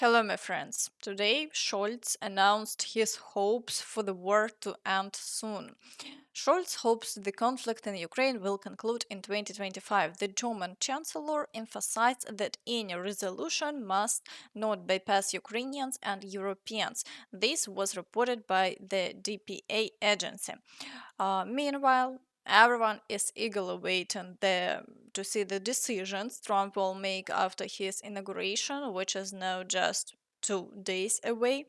Hello, my friends. Today, Scholz announced his hopes for the war to end soon. Scholz hopes the conflict in Ukraine will conclude in 2025. The German Chancellor emphasized that any resolution must not bypass Ukrainians and Europeans. This was reported by the DPA agency. Meanwhile, everyone is eagerly waiting to see the decisions Trump will make after his inauguration, which is now just 2 days away.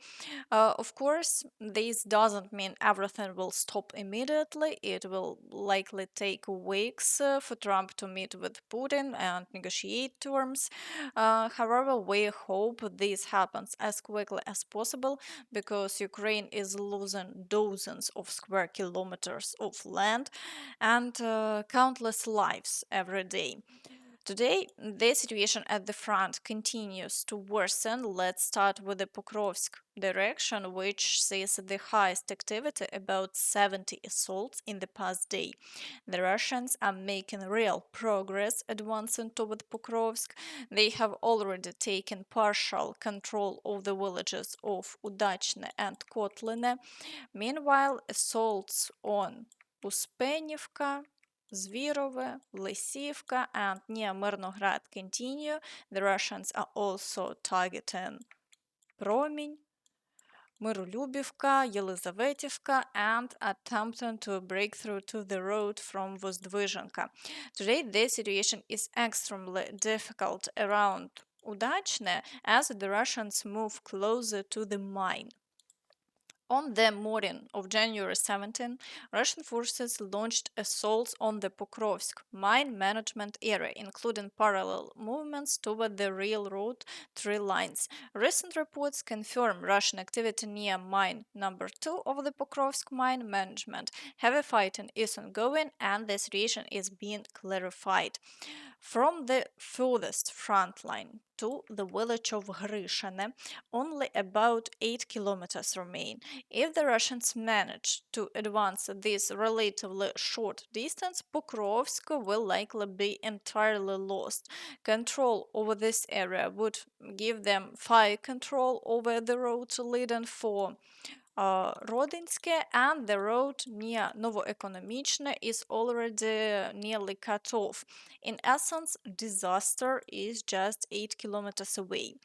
Of course, this doesn't mean everything will stop immediately. It will likely take weeks for Trump to meet with Putin and negotiate terms. However, we hope this happens as quickly as possible because Ukraine is losing dozens of square kilometers of land and countless lives every day. Today, the situation at the front continues to worsen. Let's start with the Pokrovsk direction, which sees the highest activity, about 70 assaults in the past day. The Russians are making real progress advancing toward Pokrovsk. They have already taken partial control of the villages of Udachne and Kotlene. Meanwhile, assaults on Uspenivka, Zvirove, Lysivka, and near Mirnograd continue. The Russians are also targeting Promeny, Myrolюбівка, Yelizavetivka, and attempting to break through to the road from Vozdvizhenka. Today, the situation is extremely difficult around Udachne as the Russians move closer to the mine. On the morning of January 17, Russian forces launched assaults on the Pokrovsk mine management area, including parallel movements toward the railroad tree lines. Recent reports confirm Russian activity near mine number 2 of the Pokrovsk mine management. Heavy fighting is ongoing and the situation is being clarified. From the furthest front line to the village of Hryshane, only about 8 kilometers remain. If the Russians manage to advance this relatively short distance, Pokrovsk will likely be entirely lost. Control over this area would give them fire control over the road leading for Rodinske, and the road near Novoekonomichne is already nearly cut off. In essence, disaster is just 8 kilometers away.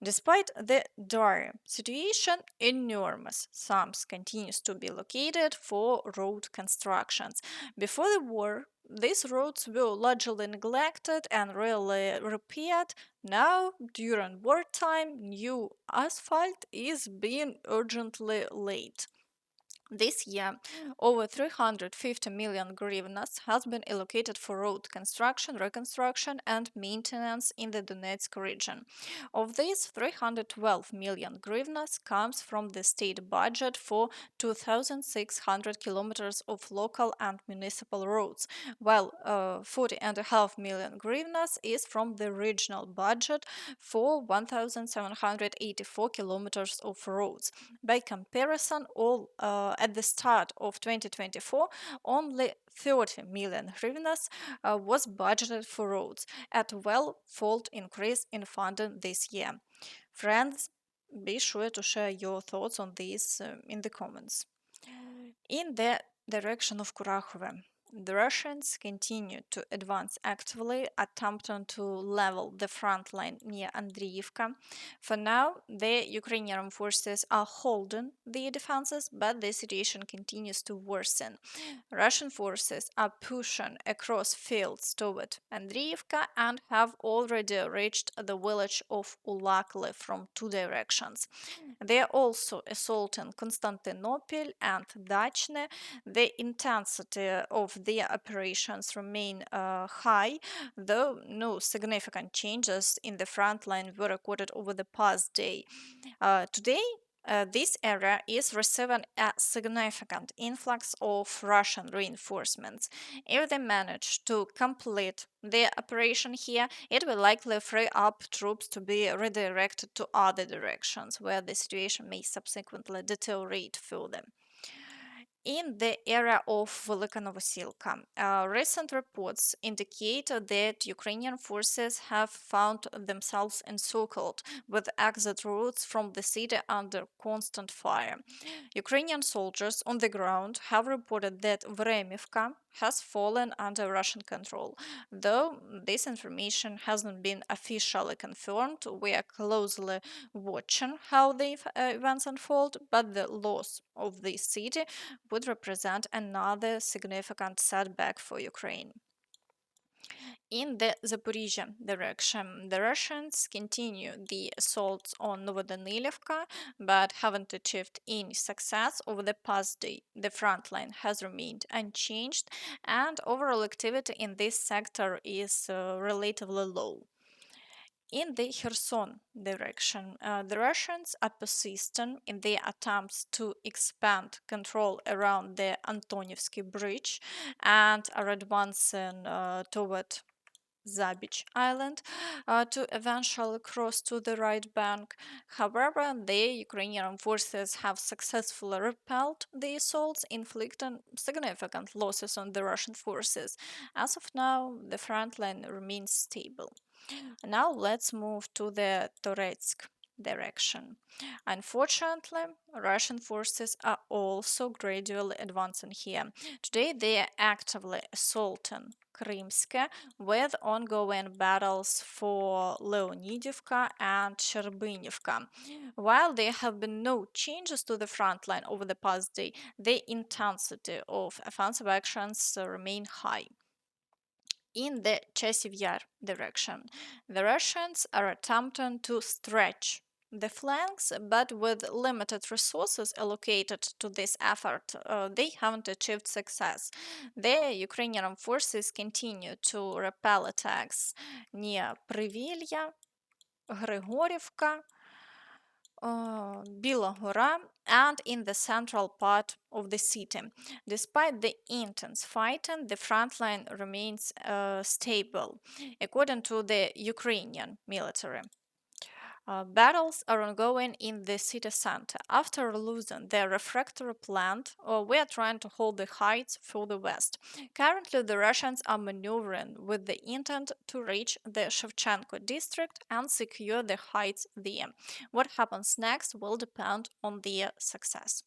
Despite the dire situation, enormous sums continues to be located for road constructions. Before the war, these roads were largely neglected and rarely repaired. Now, during wartime, new asphalt is being urgently laid. This year, over 350 million hryvnias has been allocated for road construction, reconstruction, and maintenance in the Donetsk region. Of these, 312 million hryvnias comes from the state budget for 2,600 kilometers of local and municipal roads, while 40.5 million hryvnias is from the regional budget for 1,784 kilometers of roads. By comparison, at the start of 2024, only 30 million hryvnias was budgeted for roads, a 12-fold increase in funding this year. Friends, be sure to share your thoughts on this in the comments. In the direction of Kurakhove, the Russians continue to advance actively, attempting to level the front line near Andriivka. For now, the Ukrainian forces are holding the defenses, but the situation continues to worsen. Russian forces are pushing across fields toward Andriivka and have already reached the village of Ulakli from two directions. They are also assaulting Constantinople and Dachne. The intensity of their operations remain high, though no significant changes in the front line were recorded over the past day. Today, this area is receiving a significant influx of Russian reinforcements. If they manage to complete their operation here, it will likely free up troops to be redirected to other directions where the situation may subsequently deteriorate further. In the area of Velyka Novosilka, recent reports indicate that Ukrainian forces have found themselves encircled with exit routes from the city under constant fire. Ukrainian soldiers on the ground have reported that Vremivka has fallen under Russian control. Though this information hasn't been officially confirmed, we are closely watching how the events unfold, but the loss of this city would represent another significant setback for Ukraine. In the Zaporizhzhia direction, the Russians continue the assaults on Novodanylivka but haven't achieved any success over the past day. The front line has remained unchanged, and overall activity in this sector is relatively low. In the Kherson direction, the Russians are persistent in their attempts to expand control around the Antonivskyi bridge and are advancing toward Zabych Island to eventually cross to the right bank. However, the Ukrainian forces have successfully repelled the assaults, inflicting significant losses on the Russian forces. As of now, the front line remains stable. Now let's move to the Toretsk direction. Unfortunately, Russian forces are also gradually advancing here. Today, they are actively assaulting Krimsk with ongoing battles for Leonidivka and Cherbenivka. While there have been no changes to the front line over the past day, the intensity of offensive actions remain high. In the Chasiv Yar direction, the Russians are attempting to stretch the flanks, but with limited resources allocated to this effort, they haven't achieved success. The Ukrainian forces continue to repel attacks near Privilya, Grigorivka, Bilohora, and in the central part of the city. Despite the intense fighting, the front line remains stable, according to the Ukrainian military. Battles are ongoing in the city center. After losing the refractory plant, we are trying to hold the heights further west. Currently, the Russians are maneuvering with the intent to reach the Shevchenko district and secure the heights there. What happens next will depend on their success.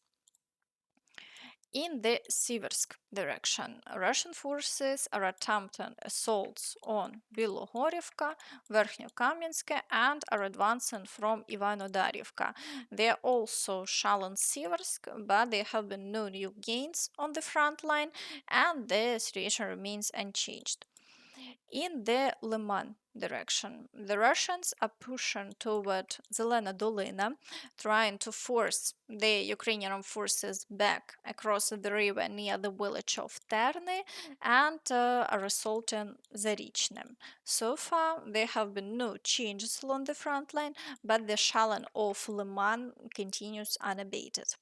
In the Siversk direction, Russian forces are attempting assaults on Bilohorivka, Verkhnokamyanske, and are advancing from Ivano-Darivka. They are also shelling Siversk, but there have been no new gains on the front line, and the situation remains unchanged. In the Lyman direction, the Russians are pushing toward Zelena Dolina, trying to force the Ukrainian forces back across the river near the village of Terny and are assaulting Zarychne. So far, there have been no changes along the front line, but the shelling of Lyman continues unabated.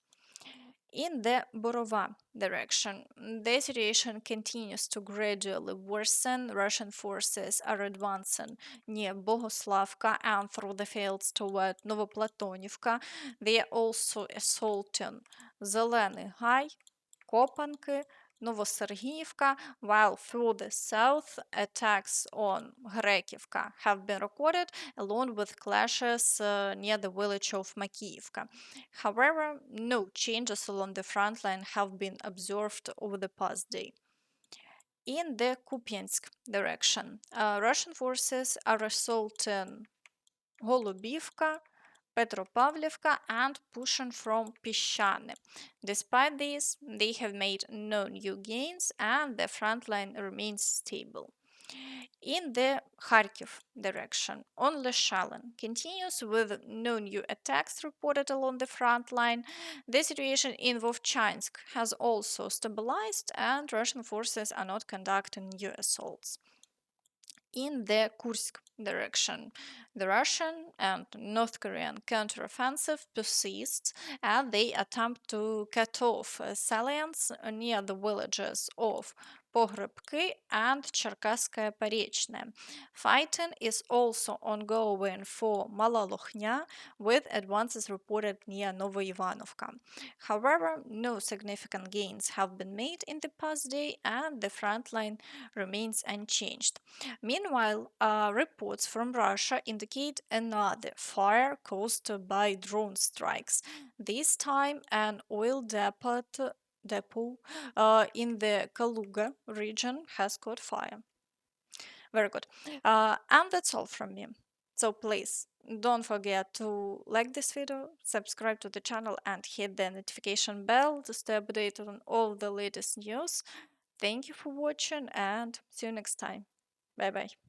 In the Borova direction, the situation continues to gradually worsen. Russian forces are advancing near Bogoslavka and through the fields toward Novoplatonivka. They are also assaulting Zeleny High, Kopanki, Novosergiyevka, while further south, attacks on Kharkivka have been recorded, along with clashes near the village of Makiyivka. However, no changes along the front line have been observed over the past day. In the Kupiansk direction, Russian forces are assaulting Golubivka, Petropavlivka, and pushing from Pishane. Despite this, they have made no new gains and the front line remains stable. In the Kharkiv direction, only shelling continues with no new attacks reported along the front line. The situation in Vovchansk has also stabilized and Russian forces are not conducting new assaults. In the Kursk direction, the Russian and North Korean counteroffensive persists and they attempt to cut off salients near the villages of Pogrebki and Cherkasskaya Porечная. Fighting is also ongoing for Malalochnya, with advances reported near Novoivanovka. However, no significant gains have been made in the past day and the front line remains unchanged. Meanwhile, reports from Russia indicate another fire caused by drone strikes. This time, an oil depot in the Kaluga region has caught fire. Very good. And that's all from me. So please don't forget to like this video, subscribe to the channel, and hit the notification bell to stay updated on all the latest news. Thank you for watching and see you next time. Bye bye.